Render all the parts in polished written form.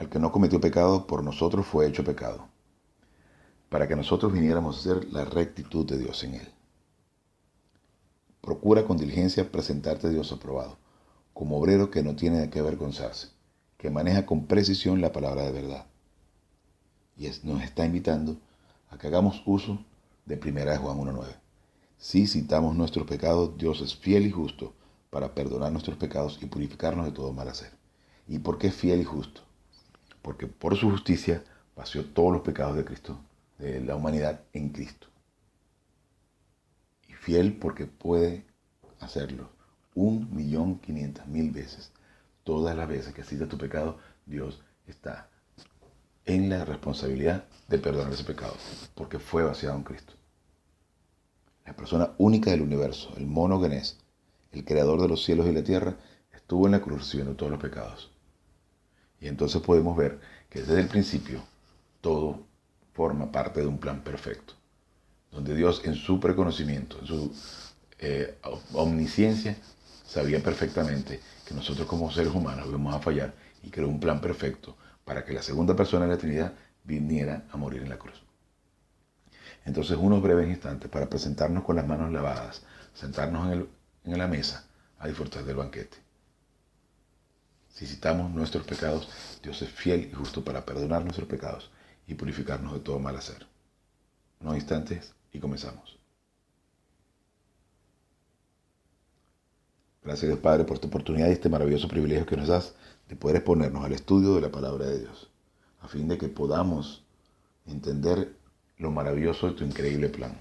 el que no cometió pecado, por nosotros fue hecho pecado, para que nosotros viniéramos a ser la rectitud de Dios en él. Procura con diligencia presentarte a Dios aprobado, como obrero que no tiene de qué avergonzarse, que maneja con precisión la palabra de verdad. Y nos está invitando a que hagamos uso de 1 Juan 1:9. Si citamos nuestros pecados, Dios es fiel y justo para perdonar nuestros pecados y purificarnos de todo mal hacer. ¿Y por qué fiel y justo? Porque por su justicia vació todos los pecados de Cristo, de la humanidad en Cristo. Y fiel porque puede hacerlo 1.500.000 veces. Todas las veces que cita tu pecado, Dios está en la responsabilidad de perdonar ese pecado, porque fue vaciado en Cristo. La persona única del universo, el monogenes, el creador de los cielos y la tierra, estuvo en la cruz recibiendo todos los pecados. Y entonces podemos ver que desde el principio todo forma parte de un plan perfecto, donde Dios en su preconocimiento, en su omnisciencia, sabía perfectamente que nosotros como seres humanos íbamos a fallar y creó un plan perfecto para que la segunda persona de la Trinidad viniera a morir en la cruz. Entonces, unos breves instantes para presentarnos con las manos lavadas, sentarnos en la mesa a disfrutar del banquete. Si citamos nuestros pecados, Dios es fiel y justo para perdonar nuestros pecados y purificarnos de todo mal hacer. Unos instantes y comenzamos. Gracias, Dios Padre, por esta oportunidad y este maravilloso privilegio que nos das de poder exponernos al estudio de la palabra de Dios, a fin de que podamos entender lo maravilloso de tu increíble plan.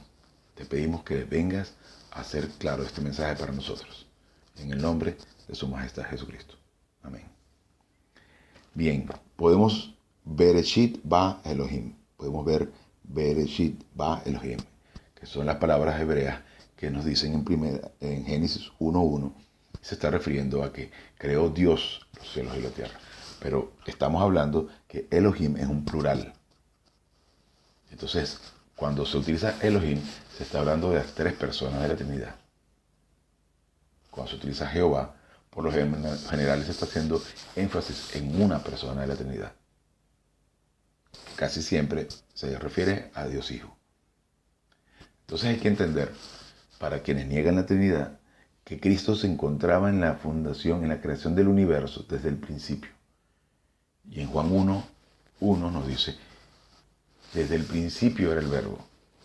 Te pedimos que vengas a hacer claro este mensaje para nosotros. En el nombre de su Majestad Jesucristo. Amén. Bien, podemos Bereshit ba Elohim. Podemos ver Bereshit ba Elohim, que son las palabras hebreas que nos dicen en Génesis 1:1. Se está refiriendo a que creó Dios los cielos y la tierra. Pero estamos hablando que Elohim es un plural. Entonces, cuando se utiliza Elohim, se está hablando de las tres personas de la Trinidad. Cuando se utiliza Jehová, por lo general se está haciendo énfasis en una persona de la Trinidad. Casi siempre se refiere a Dios Hijo. Entonces hay que entender, para quienes niegan la Trinidad, que Cristo se encontraba en la fundación, en la creación del universo desde el principio. Y en Juan 1:1 nos dice, desde el principio era el verbo.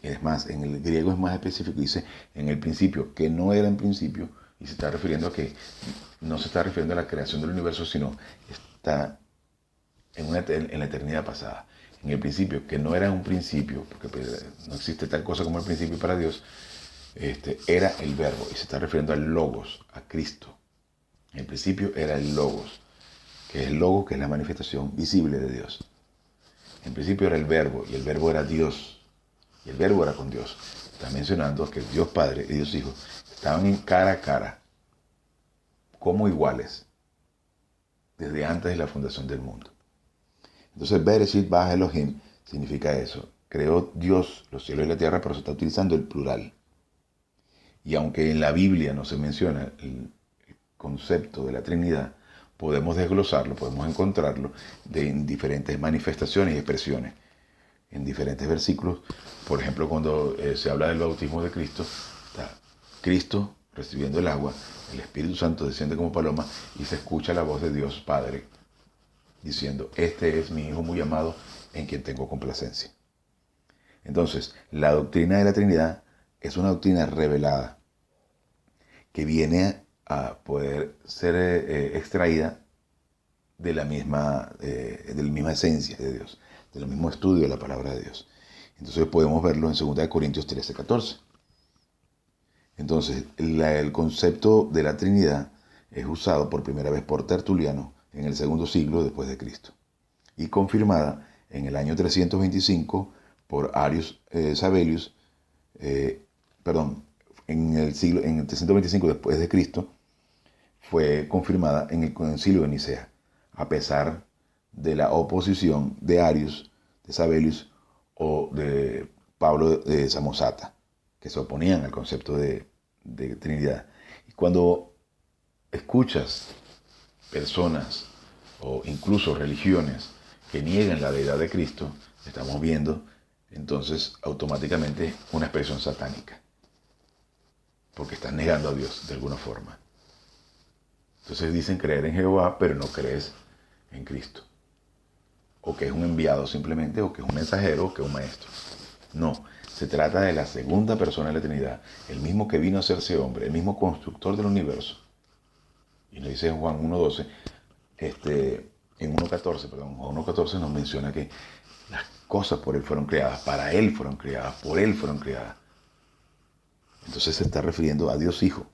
Y es más, en el griego es más específico, dice en el principio, que no era en principio, y se está refiriendo a que no se está refiriendo a la creación del universo, sino está en la eternidad pasada. En el principio, que no era un principio, porque no existe tal cosa como el principio para Dios, era el verbo, y se está refiriendo al logos, a Cristo. En el principio era el logos, que es el logos, que es la manifestación visible de Dios. En principio era el verbo, y el verbo era Dios, y el verbo era con Dios. Está mencionando que Dios Padre y Dios Hijo estaban en cara a cara, como iguales, desde antes de la fundación del mundo. Entonces, Bereshit ba Elohim significa eso. Creó Dios los cielos y la tierra, pero se está utilizando el plural. Y aunque en la Biblia no se menciona el concepto de la Trinidad, podemos desglosarlo, podemos encontrarlo en diferentes manifestaciones y expresiones, en diferentes versículos. Por ejemplo, cuando se habla del bautismo de Cristo, está Cristo recibiendo el agua, el Espíritu Santo desciende como paloma y se escucha la voz de Dios Padre diciendo, este es mi Hijo muy amado en quien tengo complacencia. Entonces, la doctrina de la Trinidad es una doctrina revelada que viene a poder ser extraída de la misma esencia de Dios, del mismo estudio de la palabra de Dios. Entonces podemos verlo en 2 Corintios 13:14. Entonces, el concepto de la Trinidad es usado por primera vez por Tertuliano en el segundo siglo después de Cristo y confirmada en el año 325 por Arius Sabellius, en el 325 después de Cristo, fue confirmada en el Concilio de Nicea, a pesar de la oposición de Arius, de Sabellius o de Pablo de Samosata, que se oponían al concepto de Trinidad. Y cuando escuchas personas o incluso religiones que niegan la deidad de Cristo, estamos viendo entonces automáticamente una expresión satánica, porque están negando a Dios de alguna forma. Entonces dicen creer en Jehová, pero no crees en Cristo. O que es un enviado simplemente, o que es un mensajero, o que es un maestro. No, se trata de la segunda persona de la Trinidad, el mismo que vino a hacerse hombre, el mismo constructor del universo. Y nos dice Juan 1.12, en 1.14, perdón, Juan 1.14 nos menciona que las cosas por Él fueron creadas, para Él fueron creadas, por Él fueron creadas. Entonces se está refiriendo a Dios Hijo.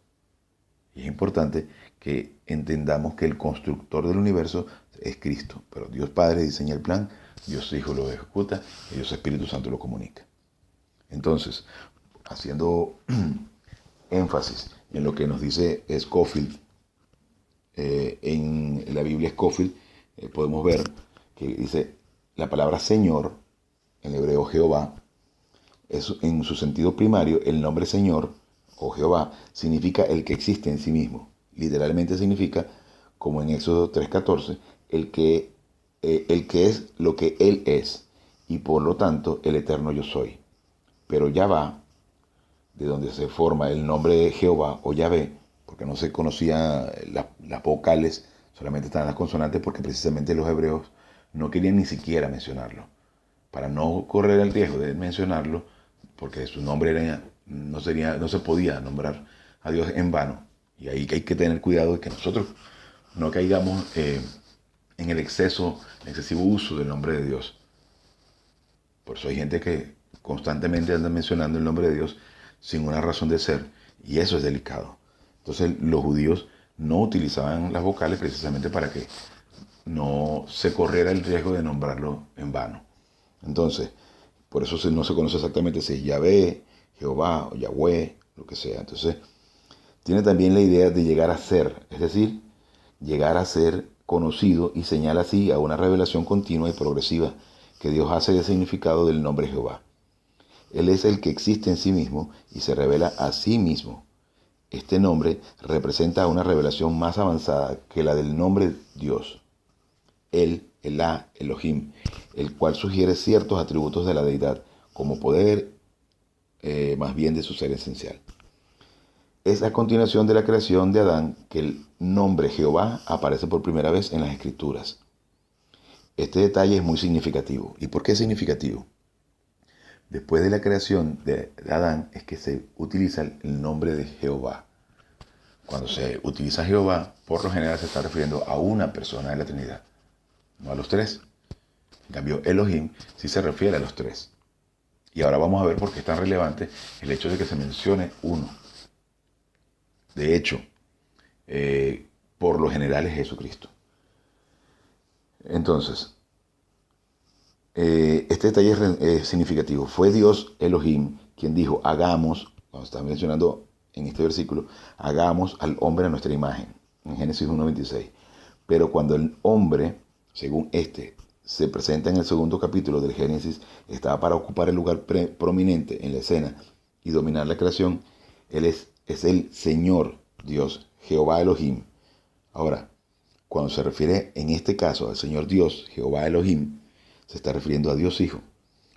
Y es importante que entendamos que el constructor del universo es Cristo. Pero Dios Padre diseña el plan, Dios Hijo lo ejecuta y Dios Espíritu Santo lo comunica. Entonces, haciendo énfasis en lo que nos dice Scofield, en la Biblia Scofield, podemos ver que dice la palabra Señor, en hebreo Jehová, es, en su sentido primario, el nombre Señor o Jehová significa el que existe en sí mismo. Literalmente significa, como en Éxodo 3.14, el que es lo que Él es, y por lo tanto el eterno yo soy. Pero Yahvá, de donde se forma el nombre de Jehová o Yahvé, porque no se conocían las vocales, solamente estaban las consonantes, porque precisamente los hebreos no querían ni siquiera mencionarlo. Para no correr el riesgo de mencionarlo, porque su nombre no se podía nombrar a Dios en vano. Y ahí hay que tener cuidado de que nosotros no caigamos en el excesivo uso del nombre de Dios. Por eso hay gente que constantemente anda mencionando el nombre de Dios sin una razón de ser, y eso es delicado. Entonces los judíos no utilizaban las vocales precisamente para que no se corriera el riesgo de nombrarlo en vano. Entonces, por eso no se conoce exactamente si es Yahvé, Jehová o Yahweh, lo que sea. Entonces, tiene también la idea de llegar a ser, es decir, llegar a ser conocido, y señala así a una revelación continua y progresiva que Dios hace del significado del nombre Jehová. Él es el que existe en sí mismo y se revela a sí mismo. Este nombre representa una revelación más avanzada que la del nombre Dios. Él, Elá, Elohim, el cual sugiere ciertos atributos de la deidad, como poder, más bien de su ser esencial. Es a continuación de la creación de Adán que el nombre Jehová aparece por primera vez en las Escrituras. Este detalle es muy significativo. ¿Y por qué es significativo? Después de la creación de Adán es que se utiliza el nombre de Jehová. Cuando se utiliza Jehová, por lo general se está refiriendo a una persona de la Trinidad, no a los tres. En cambio, Elohim sí se refiere a los tres. Y ahora vamos a ver por qué es tan relevante el hecho de que se mencione uno. De hecho, por lo general es Jesucristo. Entonces, este detalle es significativo. Fue Dios Elohim quien dijo, hagamos, cuando está mencionando en este versículo, hagamos al hombre a nuestra imagen, en Génesis 1.26. Pero cuando el hombre, según se presenta en el segundo capítulo del Génesis, estaba para ocupar el lugar prominente en la escena y dominar la creación, Él es el Señor Dios, Jehová Elohim. Ahora, cuando se refiere en este caso al Señor Dios, Jehová Elohim, se está refiriendo a Dios Hijo,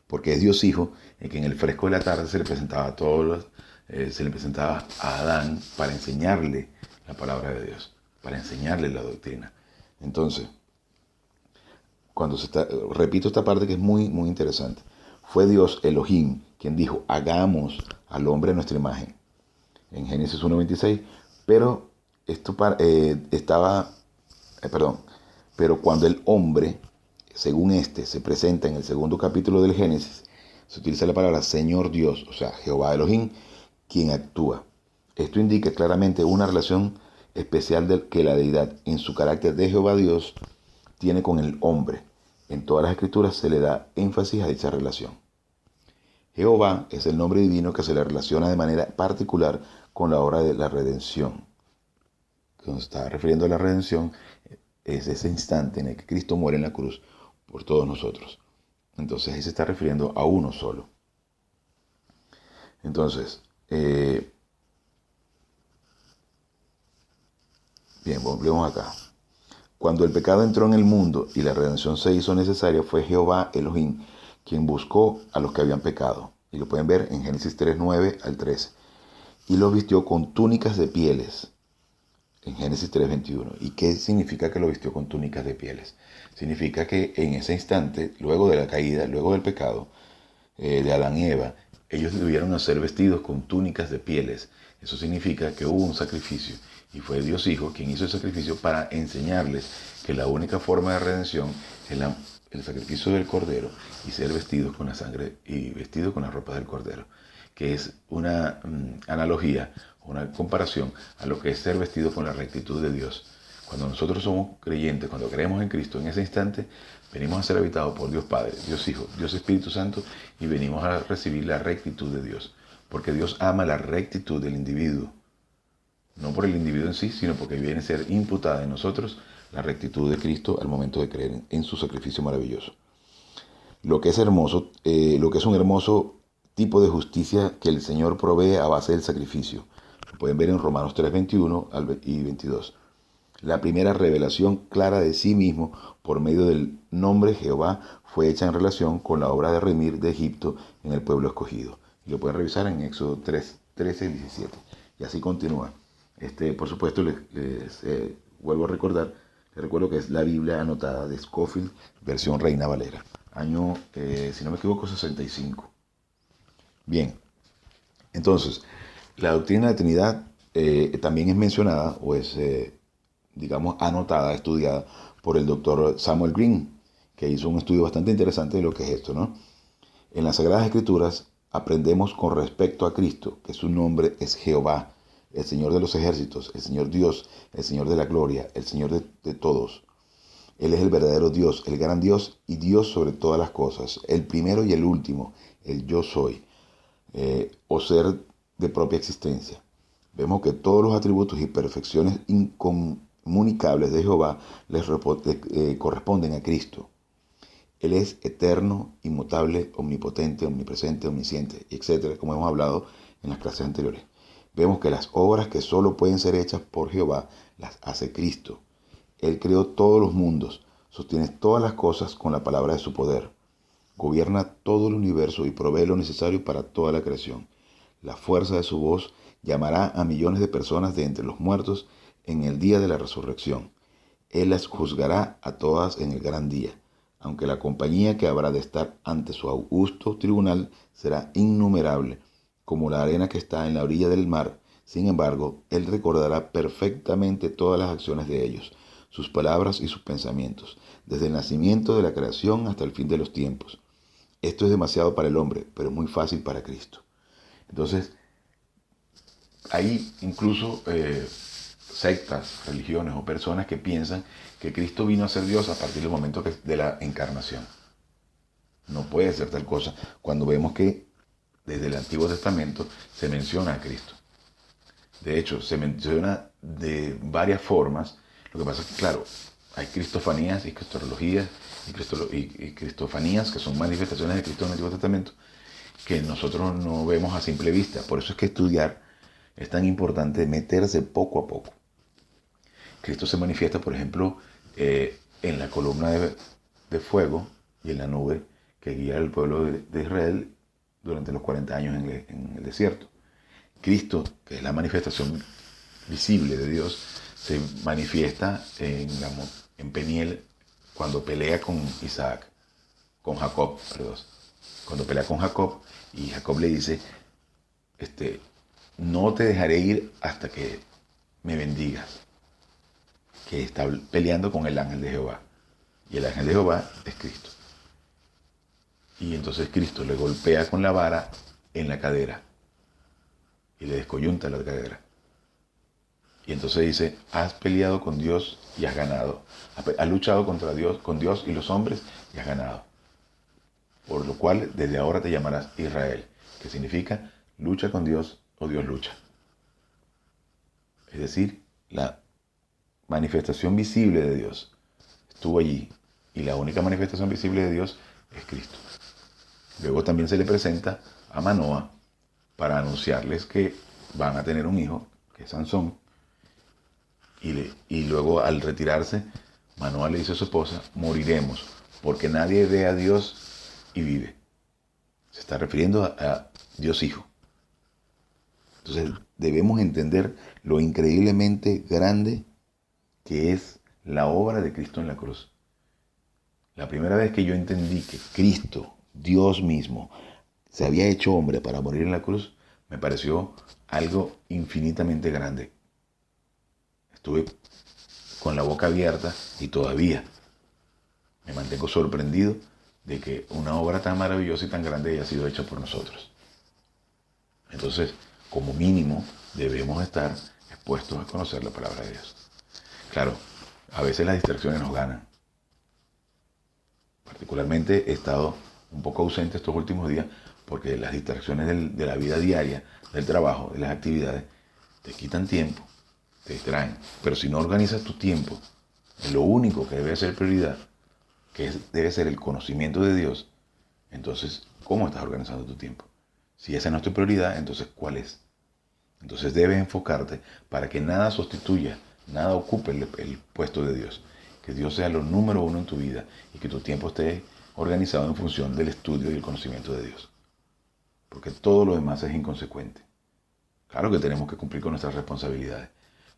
porque es Dios Hijo el que en el fresco de la tarde se le presentaba se le presentaba a Adán para enseñarle la palabra de Dios, para enseñarle la doctrina. Entonces, repito esta parte que es muy, muy interesante. Fue Dios Elohim quien dijo, hagamos al hombre a nuestra imagen, en Génesis 1.26, pero pero cuando el hombre, según se presenta en el segundo capítulo del Génesis, se utiliza la palabra Señor Dios, o sea, Jehová Elohim, quien actúa. Esto indica claramente una relación especial que la deidad, en su carácter de Jehová Dios, tiene con el hombre. En todas las escrituras se le da énfasis a dicha relación. Jehová es el nombre divino que se le relaciona de manera particular con la obra de la redención. Cuando se está refiriendo a la redención, es ese instante en el que Cristo muere en la cruz por todos nosotros. Entonces ahí se está refiriendo a uno solo. Entonces, bien, volvemos acá. Cuando el pecado entró en el mundo y la redención se hizo necesaria, fue Jehová Elohim quien buscó a los que habían pecado. Y lo pueden ver en Génesis 3:9 al 13. Y los vistió con túnicas de pieles, en Génesis 3:21. ¿Y qué significa que lo vistió con túnicas de pieles? Significa que en ese instante, luego de la caída, luego del pecado de Adán y Eva, ellos debieron ser vestidos con túnicas de pieles. Eso significa que hubo un sacrificio y fue Dios Hijo quien hizo el sacrificio para enseñarles que la única forma de redención es el sacrificio del Cordero y ser vestidos con la sangre y vestidos con las ropas del Cordero, que es una analogía, una comparación a lo que es ser vestido con la rectitud de Dios. Cuando nosotros somos creyentes, cuando creemos en Cristo, en ese instante venimos a ser habitados por Dios Padre, Dios Hijo, Dios Espíritu Santo y venimos a recibir la rectitud de Dios. Porque Dios ama la rectitud del individuo. No por el individuo en sí, sino porque viene a ser imputada en nosotros la rectitud de Cristo al momento de creer en su sacrificio maravilloso. Lo que es hermoso, lo que es un hermoso tipo de justicia que el Señor provee a base del sacrificio. Lo pueden ver en Romanos 3:21 y 22. La primera revelación clara de sí mismo por medio del nombre Jehová fue hecha en relación con la obra de remir de Egipto en el pueblo escogido. Y lo pueden revisar en Éxodo 13 y 17. Y así continúa. Por supuesto, les vuelvo a recordar, les recuerdo que es la Biblia anotada de Scofield, versión Reina Valera. Año, si no me equivoco, 65. Bien, entonces, la doctrina de Trinidad también es mencionada o es, digamos, anotada, estudiada por el doctor Samuel Green, que hizo un estudio bastante interesante de lo que es esto, ¿no? En las Sagradas Escrituras aprendemos con respecto a Cristo que su nombre es Jehová, el Señor de los ejércitos, el Señor Dios, el Señor de la gloria, el Señor de todos. Él es el verdadero Dios, el gran Dios y Dios sobre todas las cosas, el primero y el último, el yo soy, o ser de propia existencia. Vemos que todos los atributos y perfecciones incomunicables de Jehová corresponden a Cristo. Él es eterno, inmutable, omnipotente, omnipresente, omnisciente, etc., como hemos hablado en las clases anteriores. Vemos que las obras que solo pueden ser hechas por Jehová las hace Cristo. Él creó todos los mundos, sostiene todas las cosas con la palabra de su poder. Gobierna todo el universo y provee lo necesario para toda la creación. La fuerza de su voz llamará a millones de personas de entre los muertos en el día de la resurrección. Él las juzgará a todas en el gran día, aunque la compañía que habrá de estar ante su augusto tribunal será innumerable, como la arena que está en la orilla del mar. Sin embargo, Él recordará perfectamente todas las acciones de ellos, sus palabras y sus pensamientos, desde el nacimiento de la creación hasta el fin de los tiempos. Esto es demasiado para el hombre, pero es muy fácil para Cristo. Entonces, hay incluso sectas, religiones o personas que piensan que Cristo vino a ser Dios a partir del momento de la encarnación. No puede ser tal cosa cuando vemos que desde el Antiguo Testamento se menciona a Cristo. De hecho, se menciona de varias formas. Lo que pasa es que, claro, hay cristofanías y cristologías y cristofanías, que son manifestaciones de Cristo en el Antiguo Testamento, que nosotros no vemos a simple vista. Por eso es que estudiar es tan importante, meterse poco a poco. Cristo se manifiesta, por ejemplo, en la columna de fuego y en la nube que guía al pueblo de Israel durante los 40 años en el desierto. Cristo, que es la manifestación visible de Dios, se manifiesta en Peniel cuando pelea con Jacob, perdón. Cuando pelea con Jacob y Jacob le dice, no te dejaré ir hasta que me bendigas, que está peleando con el ángel de Jehová. Y el ángel de Jehová es Cristo. Y entonces Cristo le golpea con la vara en la cadera y le descoyunta la cadera. Y entonces dice, has peleado con Dios y has ganado. Has luchado con Dios y los hombres y has ganado. Por lo cual, desde ahora te llamarás Israel, que significa lucha con Dios o Dios lucha. Es decir, la manifestación visible de Dios estuvo allí y la única manifestación visible de Dios es Cristo. Luego también se le presenta a Manoa para anunciarles que van a tener un hijo, que es Sansón, y luego al retirarse Manoah le dice a su esposa, moriremos, porque nadie ve a Dios y vive. Se está refiriendo a Dios Hijo. Entonces debemos entender lo increíblemente grande que es la obra de Cristo en la cruz. La primera vez que yo entendí que Cristo, Dios mismo, se había hecho hombre para morir en la cruz, me pareció algo infinitamente grande. Estuve con la boca abierta y todavía me mantengo sorprendido de que una obra tan maravillosa y tan grande haya sido hecha por nosotros. Entonces, como mínimo, debemos estar expuestos a conocer la palabra de Dios. Claro, a veces las distracciones nos ganan. Particularmente he estado un poco ausente estos últimos días porque las distracciones de la vida diaria, del trabajo, de las actividades, te quitan tiempo, te distraen. Pero si no organizas tu tiempo en lo único que debe ser prioridad, debe ser el conocimiento de Dios, entonces, ¿cómo estás organizando tu tiempo? Si esa no es tu prioridad, entonces, ¿cuál es? Entonces debes enfocarte para que nada sustituya, nada ocupe el puesto de Dios. Que Dios sea lo número uno en tu vida y que tu tiempo esté organizado en función del estudio y el conocimiento de Dios. Porque todo lo demás es inconsecuente. Claro que tenemos que cumplir con nuestras responsabilidades,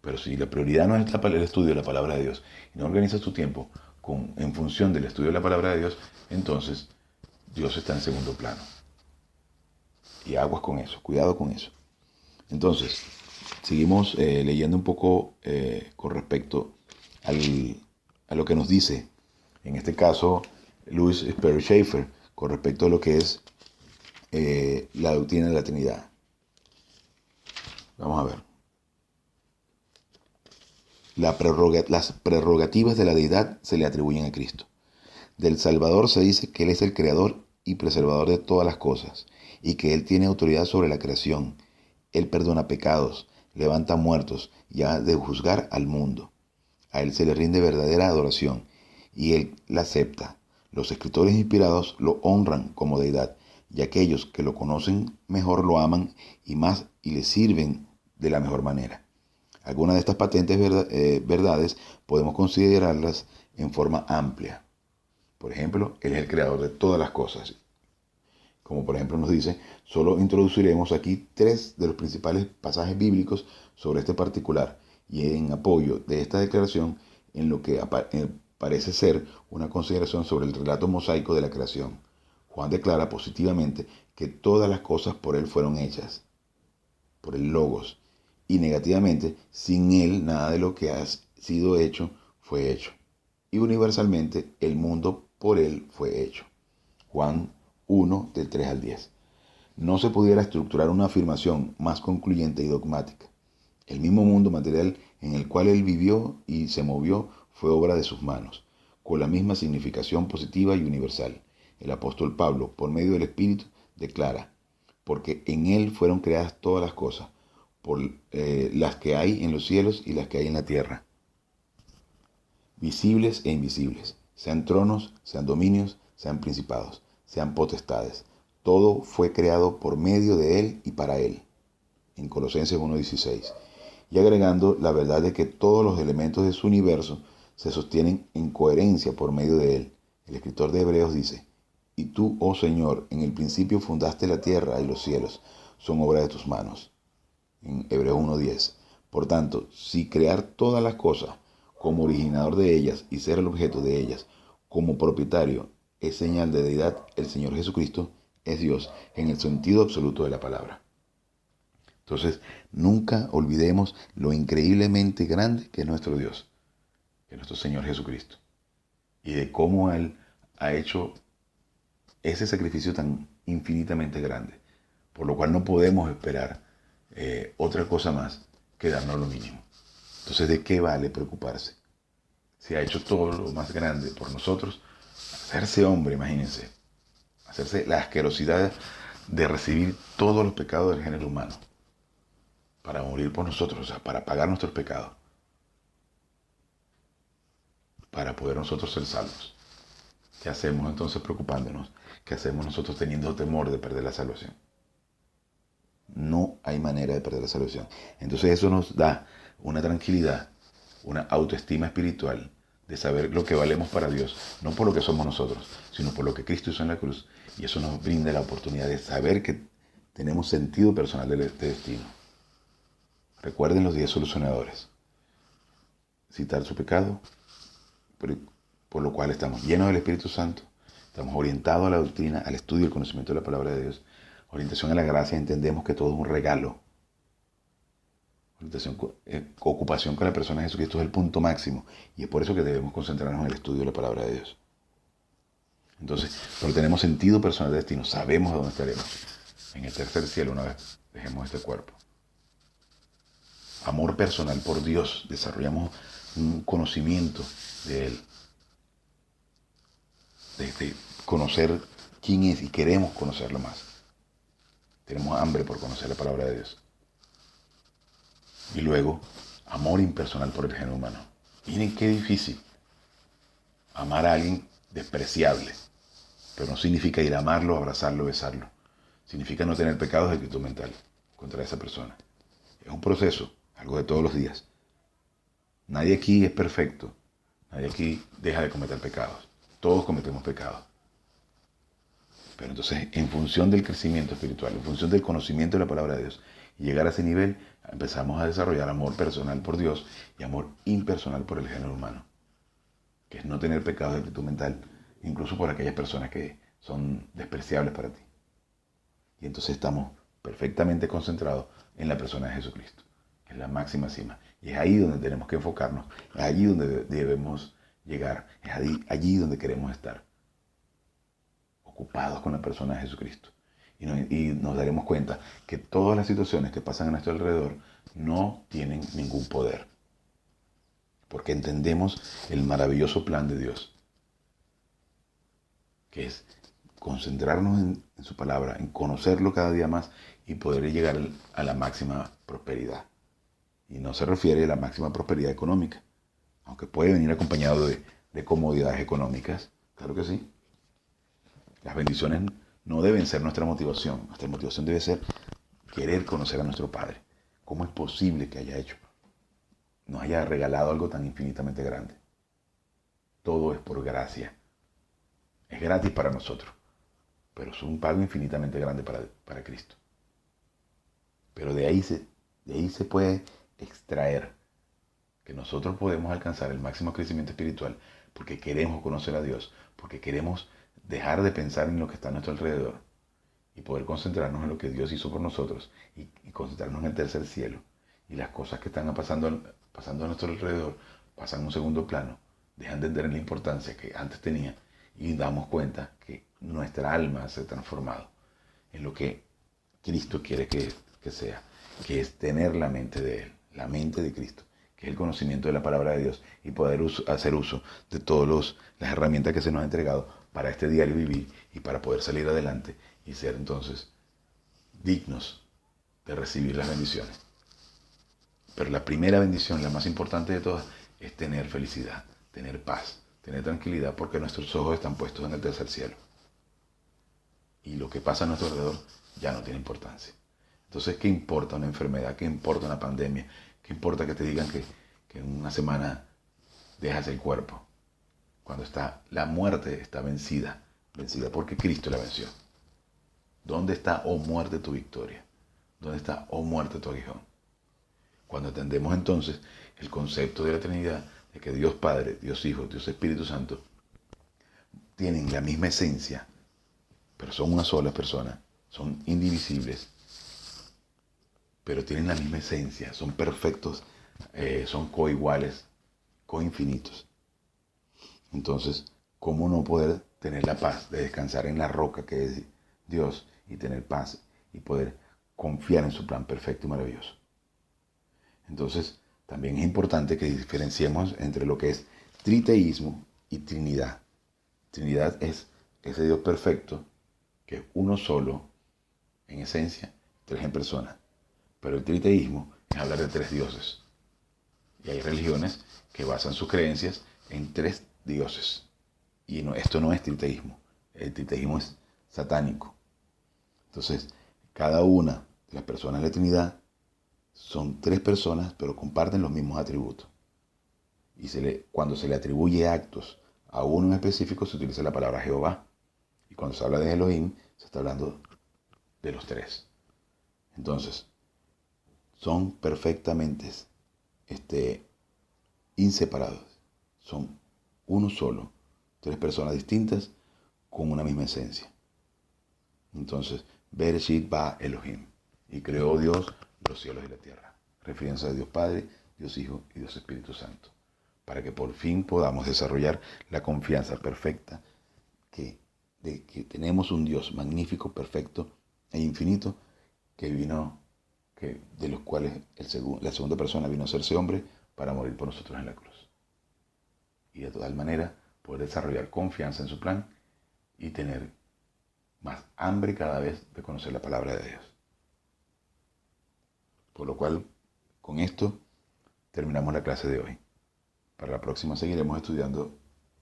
pero si la prioridad no es el estudio de la palabra de Dios y no organizas tu tiempo en función del estudio de la palabra de Dios, entonces Dios está en segundo plano. Y aguas con eso, cuidado con eso. Entonces, seguimos leyendo un poco con respecto a lo que nos dice, en este caso, Louis Sperry Schaeffer, con respecto a lo que es la doctrina de la Trinidad. Vamos a ver. Las prerrogativas de la deidad se le atribuyen a Cristo. Del Salvador se dice que Él es el creador y preservador de todas las cosas, y que Él tiene autoridad sobre la creación. Él perdona pecados, levanta muertos y ha de juzgar al mundo. A Él se le rinde verdadera adoración, y Él la acepta. Los escritores inspirados lo honran como deidad, y aquellos que lo conocen mejor lo aman y más y le sirven de la mejor manera. Algunas de estas patentes verdades podemos considerarlas en forma amplia. Por ejemplo, Él es el creador de todas las cosas. Como por ejemplo nos dice, solo introduciremos aquí 3 de los principales pasajes bíblicos sobre este particular y en apoyo de esta declaración en lo que parece ser una consideración sobre el relato mosaico de la creación. Juan declara positivamente que todas las cosas por Él fueron hechas, por el Logos, y negativamente, sin Él nada de lo que ha sido hecho fue hecho. Y universalmente el mundo por Él fue hecho. Juan 1, del 3 al 10. No se pudiera estructurar una afirmación más concluyente y dogmática. El mismo mundo material en el cual Él vivió y se movió fue obra de sus manos, con la misma significación positiva y universal. El apóstol Pablo, por medio del Espíritu, declara, porque en Él fueron creadas todas las cosas, por las que hay en los cielos y las que hay en la tierra, visibles e invisibles, sean tronos, sean dominios, sean principados, sean potestades. Todo fue creado por medio de Él y para Él. En Colosenses 1:16. Y agregando la verdad de que todos los elementos de su universo se sostienen en coherencia por medio de Él. El escritor de Hebreos dice, y tú, oh Señor, en el principio fundaste la tierra y los cielos, son obra de tus manos. En Hebreos 1:10. Por tanto, si crear todas las cosas como originador de ellas y ser el objeto de ellas como propietario es señal de deidad, el Señor Jesucristo es Dios en el sentido absoluto de la palabra. Entonces, nunca olvidemos lo increíblemente grande que es nuestro Dios, que es nuestro Señor Jesucristo, y de cómo Él ha hecho ese sacrificio tan infinitamente grande, por lo cual no podemos esperar otra cosa más que darnos lo mínimo. Entonces, ¿de qué vale preocuparse? Si ha hecho todo lo más grande por nosotros, hacerse hombre, imagínense, hacerse la asquerosidad de recibir todos los pecados del género humano, para morir por nosotros, o sea, para pagar nuestros pecados, para poder nosotros ser salvos. ¿Qué hacemos entonces preocupándonos? ¿Qué hacemos nosotros teniendo temor de perder la salvación? No hay manera de perder la salvación. Entonces eso nos da una tranquilidad, una autoestima espiritual de saber lo que valemos para Dios, no por lo que somos nosotros, sino por lo que Cristo hizo en la cruz. Y eso nos brinda la oportunidad de saber que tenemos sentido personal de destino. Recuerden los 10 solucionadores. Citar su pecado, por lo cual estamos llenos del Espíritu Santo, estamos orientados a la doctrina, al estudio y al conocimiento de la palabra de Dios. Orientación a la gracia, entendemos que todo es un regalo. Ocupación con la persona de Jesucristo es el punto máximo, y es por eso que debemos concentrarnos en el estudio de la palabra de Dios. Entonces, pero tenemos sentido personal de destino, sabemos a dónde estaremos en el tercer cielo una vez dejemos este cuerpo. Amor personal por Dios, desarrollamos un conocimiento de Él, de conocer quién es, y queremos conocerlo más. Tenemos hambre por conocer la palabra de Dios. Y luego, amor impersonal por el género humano. Miren qué difícil. Amar a alguien despreciable. Pero no significa ir a amarlo, abrazarlo, besarlo. Significa no tener pecados de actitud mental contra esa persona. Es un proceso, algo de todos los días. Nadie aquí es perfecto. Nadie aquí deja de cometer pecados. Todos cometemos pecados. Pero entonces, en función del crecimiento espiritual, en función del conocimiento de la palabra de Dios, y llegar a ese nivel, empezamos a desarrollar amor personal por Dios y amor impersonal por el género humano, que es no tener pecados de actitud mental, incluso por aquellas personas que son despreciables para ti. Y entonces estamos perfectamente concentrados en la persona de Jesucristo, que es la máxima cima. Y es ahí donde tenemos que enfocarnos, es allí donde debemos llegar, es allí donde queremos estar, ocupados con la persona de Jesucristo. Y nos daremos cuenta que todas las situaciones que pasan a nuestro alrededor no tienen ningún poder, porque entendemos el maravilloso plan de Dios, que es concentrarnos en su palabra, en conocerlo cada día más y poder llegar a la máxima prosperidad. Y no se refiere a la máxima prosperidad económica, aunque puede venir acompañado de comodidades económicas, claro que sí. Las bendiciones no deben ser nuestra motivación debe ser querer conocer a nuestro Padre. ¿Cómo es posible que nos haya regalado algo tan infinitamente grande? Todo es por gracia. Es gratis para nosotros, pero es un pago infinitamente grande para Cristo. Pero de ahí se puede extraer que nosotros podemos alcanzar el máximo crecimiento espiritual porque queremos conocer a Dios, porque queremos dejar de pensar en lo que está a nuestro alrededor y poder concentrarnos en lo que Dios hizo por nosotros y concentrarnos en el tercer cielo. Y las cosas que están pasando a nuestro alrededor pasan a un segundo plano, dejan de tener la importancia que antes tenían y damos cuenta que nuestra alma se ha transformado en lo que Cristo quiere que sea, que es tener la mente de Él, la mente de Cristo, que es el conocimiento de la palabra de Dios y poder hacer uso de todas las herramientas que se nos ha entregado para este diario vivir y para poder salir adelante y ser entonces dignos de recibir las bendiciones. Pero la primera bendición, la más importante de todas, es tener felicidad, tener paz, tener tranquilidad, porque nuestros ojos están puestos en el tercer cielo. Y lo que pasa a nuestro alrededor ya no tiene importancia. Entonces, ¿qué importa una enfermedad? ¿Qué importa una pandemia? ¿Qué importa que te digan que en una semana dejas el cuerpo? Cuando la muerte está vencida porque Cristo la venció. ¿Dónde está, oh muerte, tu victoria? ¿Dónde está, oh muerte, tu aguijón? Cuando entendemos entonces el concepto de la Trinidad, de que Dios Padre, Dios Hijo, Dios Espíritu Santo, tienen la misma esencia, pero son una sola persona, son indivisibles, pero tienen la misma esencia, son perfectos, son coiguales, coinfinitos. Entonces, ¿cómo no poder tener la paz de descansar en la roca que es Dios y tener paz y poder confiar en su plan perfecto y maravilloso? Entonces, también es importante que diferenciemos entre lo que es triteísmo y Trinidad. Trinidad es ese Dios perfecto, que es uno solo, en esencia, tres en persona. Pero el triteísmo es hablar de tres dioses. Y hay religiones que basan sus creencias en tres dioses. Y esto no es triteísmo. El triteísmo es satánico. Entonces, cada una de las personas de la Trinidad son tres personas, pero comparten los mismos atributos. Y cuando se le atribuye actos a uno en específico, se utiliza la palabra Jehová. Y cuando se habla de Elohim, se está hablando de los tres. Entonces, son perfectamente inseparados. Son uno solo, tres personas distintas con una misma esencia. Entonces, Bereshit ba Elohim. Y creó Dios los cielos y la tierra. Refiriéndose a Dios Padre, Dios Hijo y Dios Espíritu Santo. Para que por fin podamos desarrollar la confianza perfecta de que tenemos un Dios magnífico, perfecto e infinito, de los cuales la segunda persona vino a hacerse hombre para morir por nosotros en la cruz. Y de tal manera poder desarrollar confianza en su plan y tener más hambre cada vez de conocer la palabra de Dios. Por lo cual, con esto terminamos la clase de hoy. Para la próxima seguiremos estudiando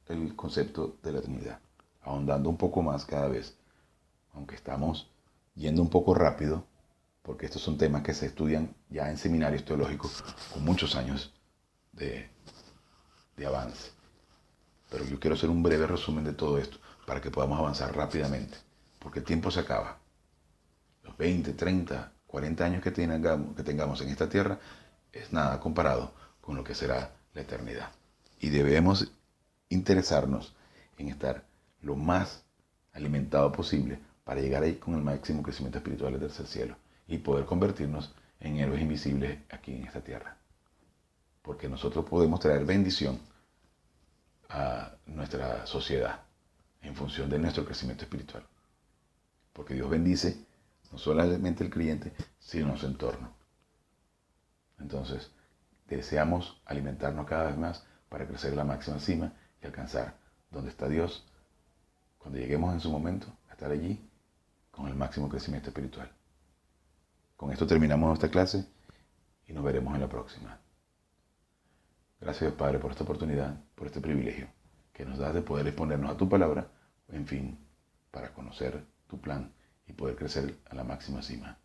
el concepto de la Trinidad, ahondando un poco más cada vez, aunque estamos yendo un poco rápido, porque estos son temas que se estudian ya en seminarios teológicos con muchos años de avance. Pero yo quiero hacer un breve resumen de todo esto para que podamos avanzar rápidamente, porque el tiempo se acaba. Los 20, 30, 40 años que tengamos en esta tierra es nada comparado con lo que será la eternidad. Y debemos interesarnos en estar lo más alimentado posible para llegar ahí con el máximo crecimiento espiritual del tercer cielo y poder convertirnos en héroes invisibles aquí en esta tierra. Porque nosotros podemos traer bendición a nuestra sociedad en función de nuestro crecimiento espiritual. Porque Dios bendice no solamente el creyente, sino su entorno. Entonces, deseamos alimentarnos cada vez más para crecer a la máxima cima y alcanzar donde está Dios, cuando lleguemos en su momento a estar allí con el máximo crecimiento espiritual. Con esto terminamos nuestra clase y nos veremos en la próxima. Gracias, Padre, por esta oportunidad, por este privilegio que nos das de poder exponernos a tu palabra, en fin, para conocer tu plan y poder crecer a la máxima cima.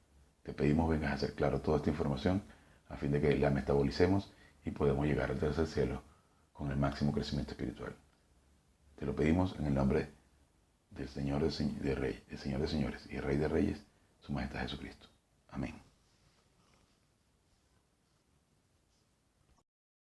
Te pedimos vengas a hacer claro toda esta información a fin de que la metabolicemos y podamos llegar al tercer cielo con el máximo crecimiento espiritual. Te lo pedimos en el nombre del Señor de Señores y Rey de Reyes, Su Majestad Jesucristo. Amén.